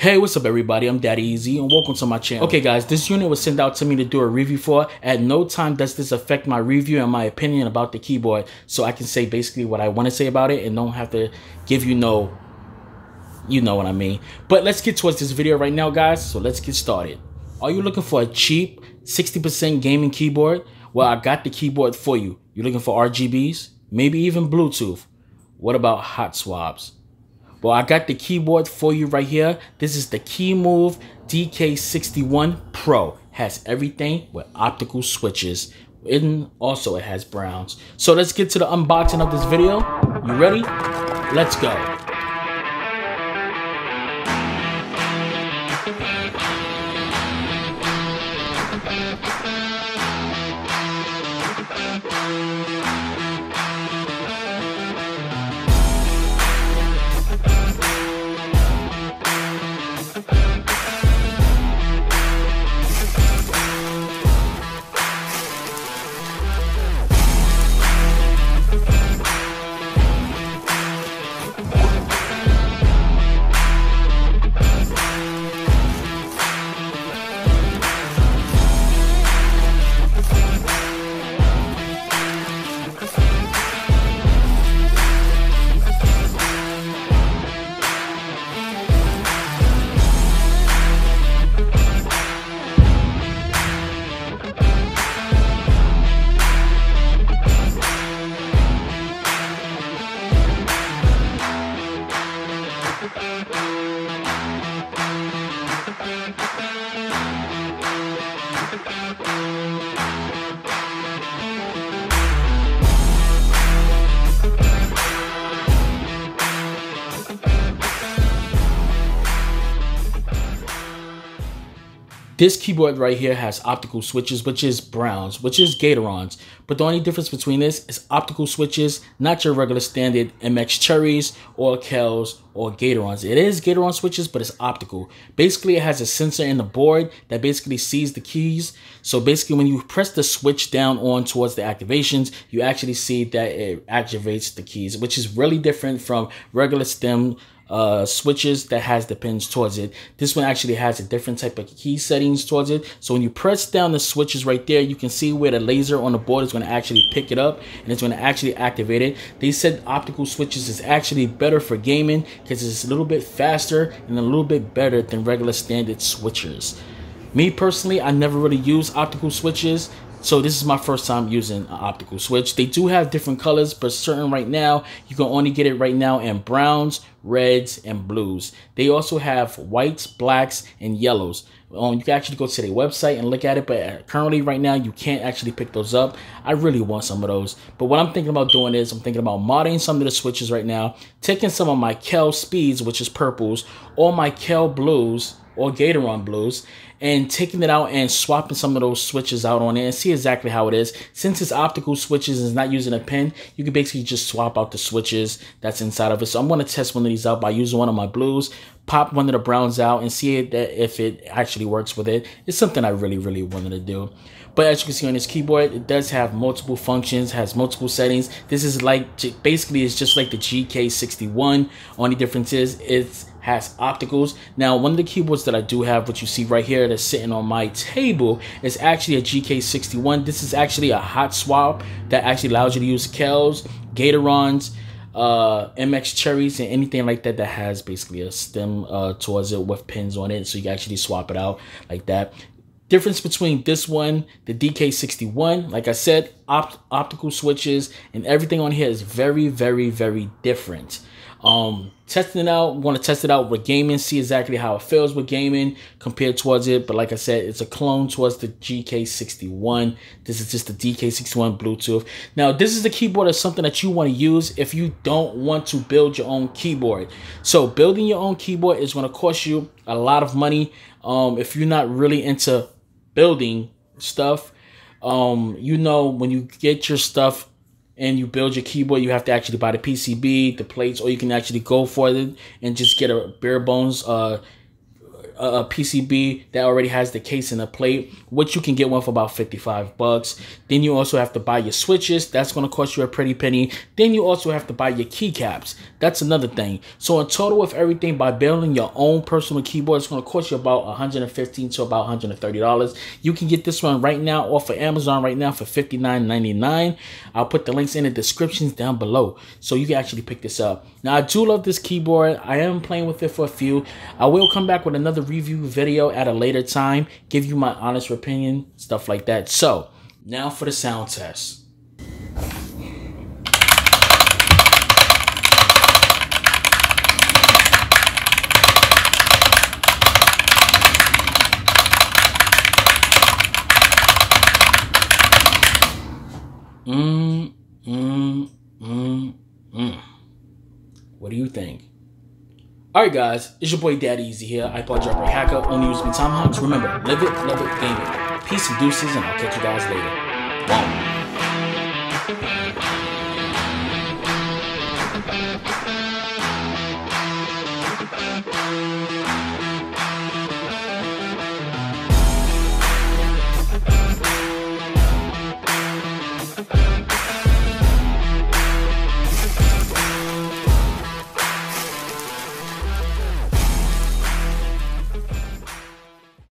Hey, what's up everybody? I'm Daddy Easy and welcome to my channel. Okay guys, this unit was sent out to me to do a review for. At no time does this affect my review and my opinion about the keyboard. So I can say basically what I want to say about it and don't have to give you know what I mean. But let's get towards this video right now guys, so let's get started. Are you looking for a cheap 60% gaming keyboard? Well, I got the keyboard for you. You're looking for RGBs? Maybe even Bluetooth? What about hot swaps? Well, I got the keyboard for you right here. This is the Kemove DK61 Pro. Has everything with optical switches. And also it has browns. So let's get to the unboxing of this video. You ready? Let's go. This keyboard right here has optical switches, which is browns, which is Gaterons. But the only difference between this is optical switches, not your regular standard MX Cherries or Kels or Gaterons. It is Gateron switches, but it's optical. Basically, it has a sensor in the board that basically sees the keys. So basically, when you press the switch down on towards the activations, you actually see that it activates the keys, which is really different from regular stem switches that has the pins towards it. This one actually has a different type of key settings towards it. So when you press down the switches right there, you can see where the laser on the board is going to actually pick it up and it's going to actually activate it. They said optical switches is actually better for gaming because it's a little bit faster and a little bit better than regular standard switchers. Me personally, I never really use optical switches. So this is my first time using an optical switch. They do have different colors, but certain right now, you can only get it right now in browns, reds, and blues. They also have whites, blacks, and yellows. You can actually go to their website and look at it, but currently right now, you can't actually pick those up. I really want some of those. But what I'm thinking about doing is I'm thinking about modding some of the switches right now, taking some of my Kel Speeds, which is purples, or my Kel Blues, or Gateron Blues, and taking it out and swapping some of those switches out on it and see exactly how it is. Since it's optical switches and it's not using a pin, you can basically just swap out the switches that's inside of it. So I'm going to test one of these out by using one of my blues, pop one of the browns out and see if it actually works with it. It's something I really wanted to do. But as you can see on this keyboard, it does have multiple functions, has multiple settings. This is like, basically it's just like the GK61. Only difference is it has opticals. Now, one of the keyboards that I do have, which you see right here that's sitting on my table, is actually a GK61. This is actually a hot swap that actually allows you to use Kels, Gaterons, MX Cherries, and anything like that that has basically a stem towards it with pins on it, so you can actually swap it out like that. Difference between this one, the DK61, like I said, optical switches and everything on here is very different. Testing it out, I'm going to test it out with gaming, see exactly how it feels with gaming compared towards it. But like I said, it's a clone towards the GK61. This is just the DK61 Bluetooth. Now, this is the keyboard is something that you want to use if you don't want to build your own keyboard. So building your own keyboard is going to cost you a lot of money. If you're not really into building stuff, you know, when you get your stuff and you build your keyboard, you have to actually buy the PCB, the plates, or you can actually go for it and just get a bare bones PCB that already has the case and the plate, which you can get one for about $55. Then you also have to buy your switches. That's going to cost you a pretty penny. Then you also have to buy your keycaps. That's another thing. So in total with everything, by building your own personal keyboard, it's going to cost you about $115 to about $130. You can get this one right now off of Amazon right now for $59.99. I'll put the links in the descriptions down below so you can actually pick this up. Now, I do love this keyboard. I am playing with it for a few. I will come back with another review video at a later time, give you my honest opinion, stuff like that. So now for the sound test. What do you think? Alright guys, it's your boy Daddy Easy here, iPod jailbreak hacker, only using tomahawks. Remember, live it, love it, game it. Peace and deuces, and I'll catch you guys later.